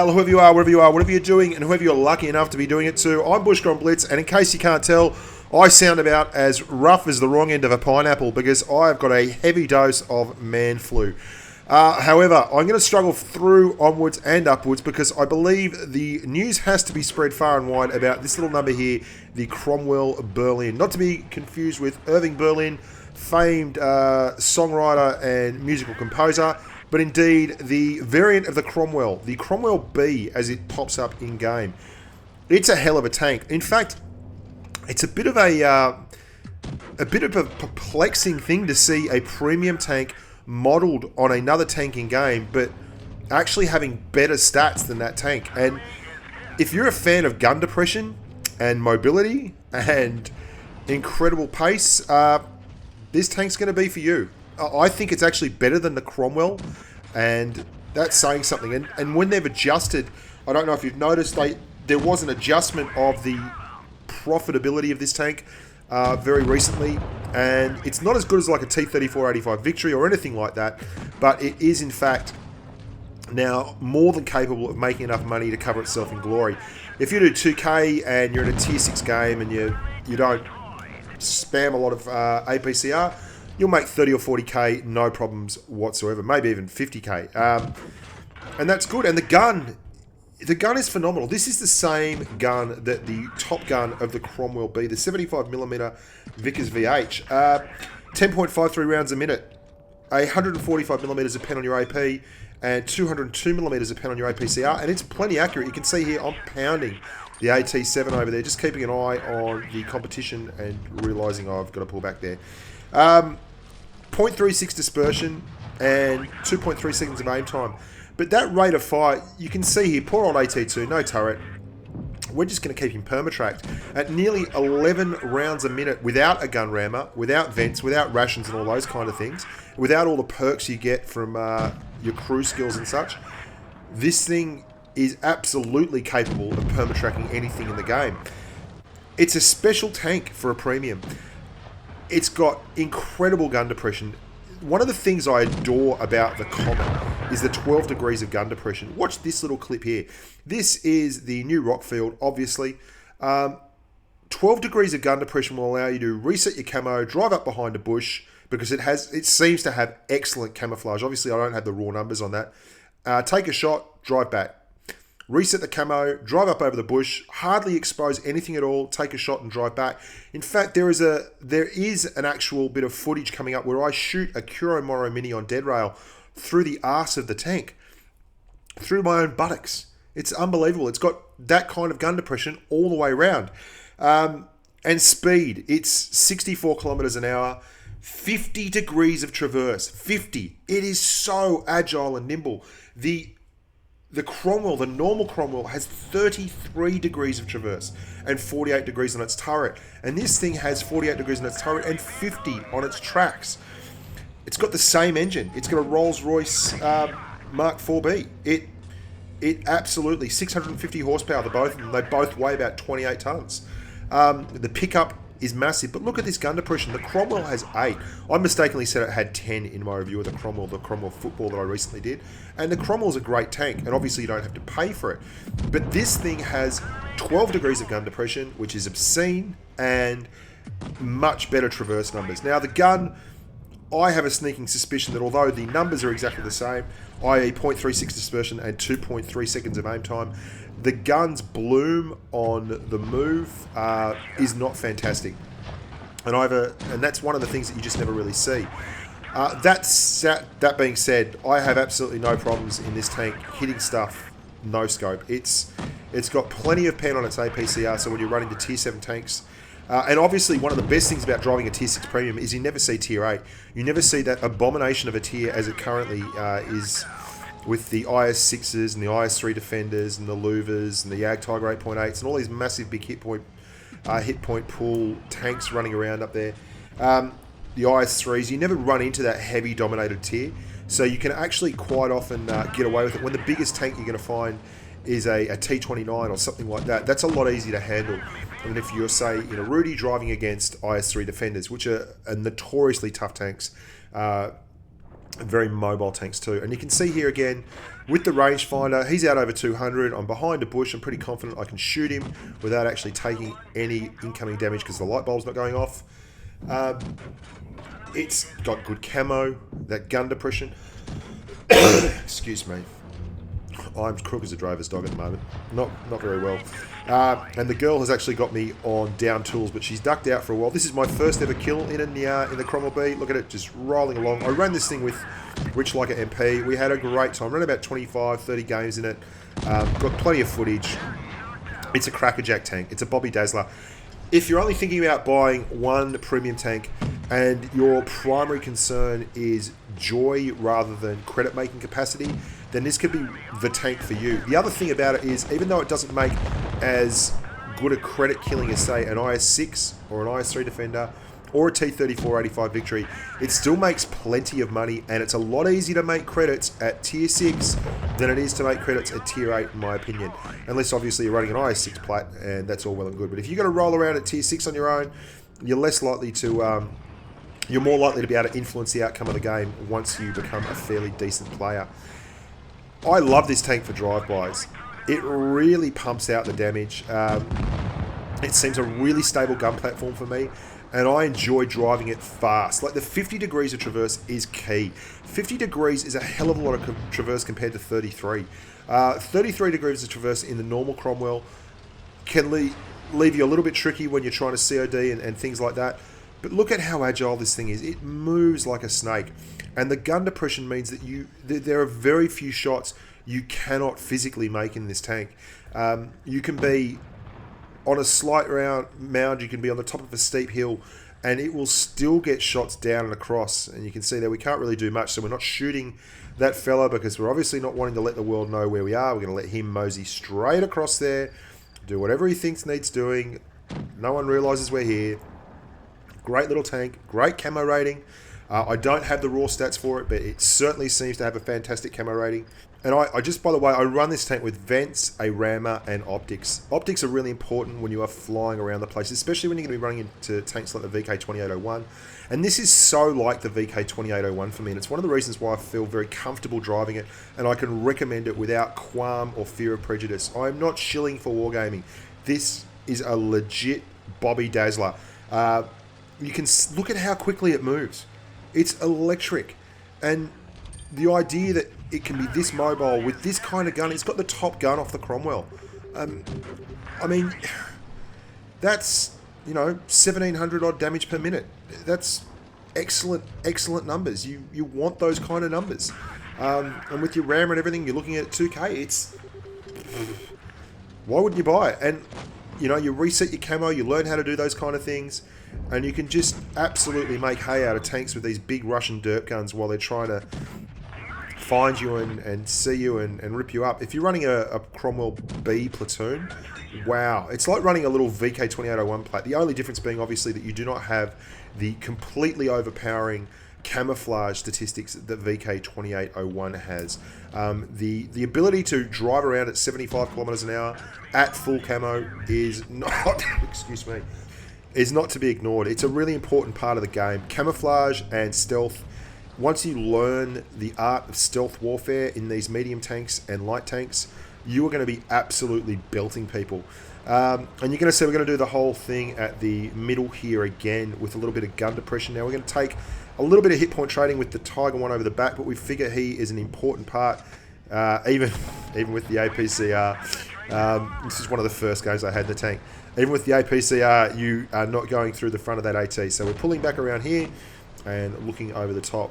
Whoever you are, wherever you are, whatever you're doing, and whoever you're lucky enough to be doing it to, I'm Bushka Blitz, and in case you can't tell, I sound about as rough as the wrong end of a pineapple because I've got a heavy dose of man flu. However, I'm going to struggle through onwards and upwards because I believe the news has to be spread far and wide about this little number here, the Cromwell Berlin. Not to be confused with Irving Berlin, famed songwriter and musical composer, but indeed the variant of the Cromwell B as it pops up in game. It's a hell of a tank. In fact, it's a bit of a perplexing thing to see a premium tank modelled on another tank in game, but actually having better stats than that tank. And if you're a fan of gun depression and mobility and incredible pace, this tank's going to be for you. I think it's actually better than the Cromwell, and that's saying something. And when they've adjusted, I don't know if you've noticed, there was an adjustment of the profitability of this tank very recently, and it's not as good as like a T-34-85 Victory or anything like that, but it is in fact now more than capable of making enough money to cover itself in glory. If you do 2K and you're in a tier 6 game and you don't spam a lot of APCR, you'll make 30 or 40k, no problems whatsoever, maybe even 50k. And that's good. And the gun is phenomenal. This is the same gun that the top gun of the Cromwell B, the 75mm Vickers VH. 10.53 rounds a minute, 145mm a pen on your AP, and 202mm a pen on your APCR, and it's plenty accurate. You can see here I'm pounding the AT7 over there, just keeping an eye on the competition and realising I've got to pull back there. 0.36 dispersion and 2.3 seconds of aim time. But that rate of fire, you can see here, poor old AT2, no turret. We're just going to keep him permatracked at nearly 11 rounds a minute without a gun rammer, without vents, without rations and all those kind of things, without all the perks you get from your crew skills and such. This thing is absolutely capable of permatracking anything in the game. It's a special tank for a premium. It's got incredible gun depression. One of the things I adore about the Comet is the 12 degrees of gun depression. Watch this little clip here. This is the new Rockfield, obviously. 12 degrees of gun depression will allow you to reset your camo, drive up behind a bush, because it seems to have excellent camouflage. Obviously, I don't have the raw numbers on that. Take a shot, drive back. Reset the camo, drive up over the bush, hardly expose anything at all, take a shot and drive back. In fact, there is an actual bit of footage coming up where I shoot a Kuro Moro Mini on dead rail through the arse of the tank, through my own buttocks. It's unbelievable. It's got that kind of gun depression all the way around. And speed, it's 64 kilometers an hour, 50 degrees of traverse, 50. It is so agile and nimble. The Cromwell, the normal Cromwell, has 33 degrees of traverse and 48 degrees on its turret. And this thing has 48 degrees on its turret and 50 on its tracks. It's got the same engine. It's got a Rolls-Royce Mark 4B. It absolutely, 650 horsepower, the both of them. They both weigh about 28 tons. The pickup is massive, but look at this gun depression. The Cromwell has 8. I mistakenly said it had 10 in my review of the Cromwell football that I recently did. And the Cromwell's a great tank, and obviously you don't have to pay for it. But this thing has 12 degrees of gun depression, which is obscene, and much better traverse numbers. Now the gun, I have a sneaking suspicion that although the numbers are exactly the same, i.e. 0.36 dispersion and 2.3 seconds of aim time, the gun's bloom on the move is not fantastic. And that's one of the things that you just never really see. That being said, I have absolutely no problems in this tank hitting stuff no scope. It's got plenty of pen on its APCR, so when you're running the tier 7 tanks, and obviously one of the best things about driving a tier 6 premium is you never see tier 8. You never see that abomination of a tier as it currently is with the IS-6s and the IS-3 Defenders and the Louvers and the Yag Tiger 8.8s and all these massive big hit point pool tanks running around up there. the IS-3s, you never run into that heavy dominated tier. So you can actually quite often get away with it. When the biggest tank you're going to find is a T-29 or something like that, that's a lot easier to handle than if you're, say, Rudy driving against IS-3 defenders, which are notoriously tough tanks, very mobile tanks too. And you can see here again, with the rangefinder, he's out over 200. I'm behind a bush. I'm pretty confident I can shoot him without actually taking any incoming damage because the light bulb's not going off. It's got good camo, that gun depression. Excuse me. I'm crook as a drover's dog at the moment. Not very well. And the girl has actually got me on down tools, but she's ducked out for a while. This is my first ever kill in the Cromwell B. Look at it, just rolling along. I ran this thing with Rich Like a MP. We had a great time. Ran about 25, 30 games in it. Got plenty of footage. It's a crackerjack tank. It's a Bobby Dazzler. If you're only thinking about buying one premium tank and your primary concern is joy rather than credit making capacity, then this could be the tank for you. The other thing about it is, even though it doesn't make as good a credit killing as, say, an IS-6 or an IS-3 Defender or a T-34-85 Victory, it still makes plenty of money, and it's a lot easier to make credits at Tier 6 than it is to make credits at Tier 8, in my opinion. Unless, obviously, you're running an IS-6 plat, and that's all well and good. But if you're going to roll around at Tier 6 on your own, you're less likely to... you're more likely to be able to influence the outcome of the game once you become a fairly decent player. I love this tank for drive-bys. It really pumps out the damage. It seems a really stable gun platform for me, and I enjoy driving it fast. Like, the 50 degrees of traverse is key. 50 degrees is a hell of a lot of traverse compared to 33. 33 degrees of traverse in the normal Cromwell can leave you a little bit tricky when you're trying to COD and things like that. But look at how agile this thing is. It moves like a snake. And the gun depression means that there are very few shots you cannot physically make in this tank. You can be on a slight mound, you can be on the top of a steep hill, and it will still get shots down and across. And you can see there we can't really do much, so we're not shooting that fella because we're obviously not wanting to let the world know where we are. We're going to let him mosey straight across there, do whatever he thinks needs doing. No one realises we're here. Great little tank, great camo rating. I don't have the raw stats for it, but it certainly seems to have a fantastic camo rating. And I just, by the way, I run this tank with vents, a rammer, and optics. Optics are really important when you are flying around the place, especially when you're going to be running into tanks like the VK2801. And this is so like the VK2801 for me, and it's one of the reasons why I feel very comfortable driving it, and I can recommend it without qualm or fear of prejudice. I'm not shilling for wargaming. This is a legit Bobby Dazzler. You can look at how quickly it moves. It's electric. And the idea that it can be this mobile with this kind of gun, it's got the top gun off the Cromwell. I mean, that's, 1,700 odd damage per minute. That's excellent numbers. You want those kind of numbers. And with your RAM and everything, you're looking at 2K. It's... Why wouldn't you buy it? And, you reset your camo, you learn how to do those kind of things, and you can just absolutely make hay out of tanks with these big Russian dirt guns while they're trying to find you and see you and rip you up. If you're running a Cromwell B platoon, wow. It's like running a little VK2801 plat. The only difference being, obviously, that you do not have the completely overpowering camouflage statistics that VK2801 has. The ability to drive around at 75 kilometers an hour at full camo is not, excuse me, is not to be ignored. It's a really important part of the game. Camouflage and stealth. Once you learn the art of stealth warfare in these medium tanks and light tanks, you are going to be absolutely belting people. And you're going to see we're going to do the whole thing at the middle here again with a little bit of gun depression. Now we're going to take a little bit of hit point trading with the Tiger 1 over the back, but we figure he is an important part, even with the APCR. This is one of the first games I had in the tank. Even with the APCR, you are not going through the front of that AT. So we're pulling back around here and looking over the top.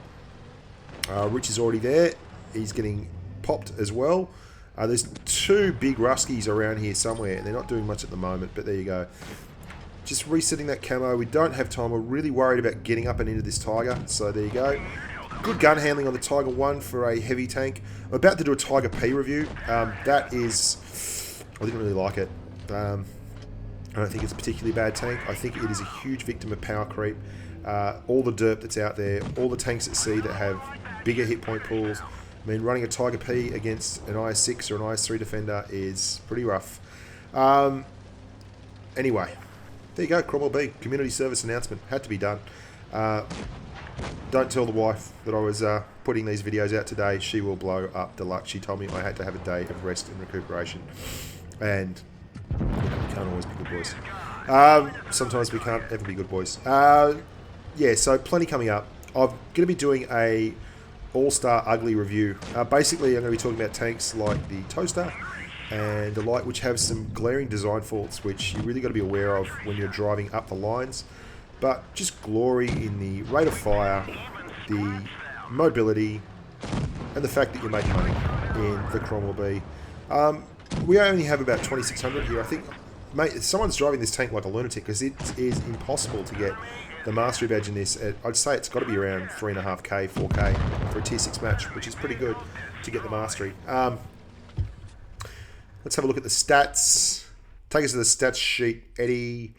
Rich is already there. He's getting popped as well. There's two big Ruskies around here somewhere. They're not doing much at the moment, but there you go. Just resetting that camo. We don't have time. We're really worried about getting up and into this Tiger. So there you go. Good gun handling on the Tiger 1 for a heavy tank. I'm about to do a Tiger P review. That is... I didn't really like it. I don't think it's a particularly bad tank. I think it is a huge victim of power creep. all the derp that's out there, all the tanks at sea that have bigger hit point pools. I mean, running a Tiger P against an IS-6 or an IS-3 defender is pretty rough. Anyway, there you go, Cromwell B. Community service announcement. Had to be done. Don't tell the wife that I was putting these videos out today. She will blow up deluxe. She told me I had to have a day of rest and recuperation. And you know, we can't always be good boys. Sometimes we can't ever be good boys. Yeah, so plenty coming up. I'm going to be doing a all-star ugly review. Basically, I'm going to be talking about tanks like the Toaster and the Light, which have some glaring design faults which you really got to be aware of when you're driving up the lines. But just glory in the rate of fire, the mobility, and the fact that you're making money in the Cromwell B. We only have about 2,600 here. I think, mate, someone's driving this tank like a lunatic because it is impossible to get the mastery badge in this. I'd say it's got to be around 3.5k, 4k for a tier 6 match, which is pretty good to get the mastery. Let's have a look at the stats. Take us to the stats sheet, Eddie.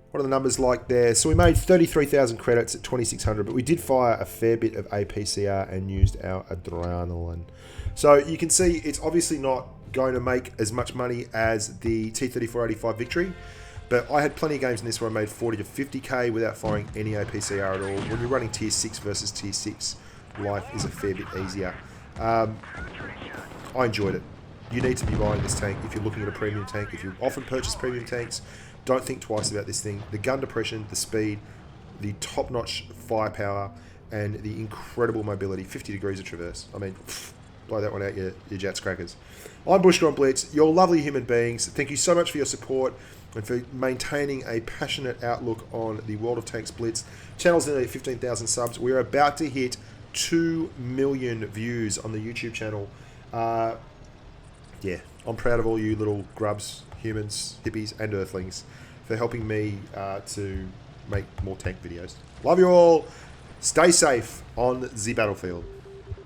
What are the numbers like there? So we made 33,000 credits at 2,600, but we did fire a fair bit of APCR and used our adrenaline. So you can see it's obviously not going to make as much money as the T-3485 Victory, but I had plenty of games in this where I made 40 to 50k without firing any APCR at all. When you're running tier 6 versus tier 6, life is a fair bit easier. I enjoyed it. You need to be buying this tank if you're looking at a premium tank. If you often purchase premium tanks, don't think twice about this thing. The gun depression, the speed, the top-notch firepower, and the incredible mobility. 50 degrees of traverse. I mean, blow that one out your Jats crackers. I'm Bushka on Blitz. You're lovely human beings. Thank you so much for your support and for maintaining a passionate outlook on the World of Tanks Blitz. Channel's nearly 15,000 subs. We're about to hit 2 million views on the YouTube channel. Yeah, I'm proud of all you little grubs, humans, hippies, and earthlings for helping me to make more tank videos. Love you all. Stay safe on the battlefield.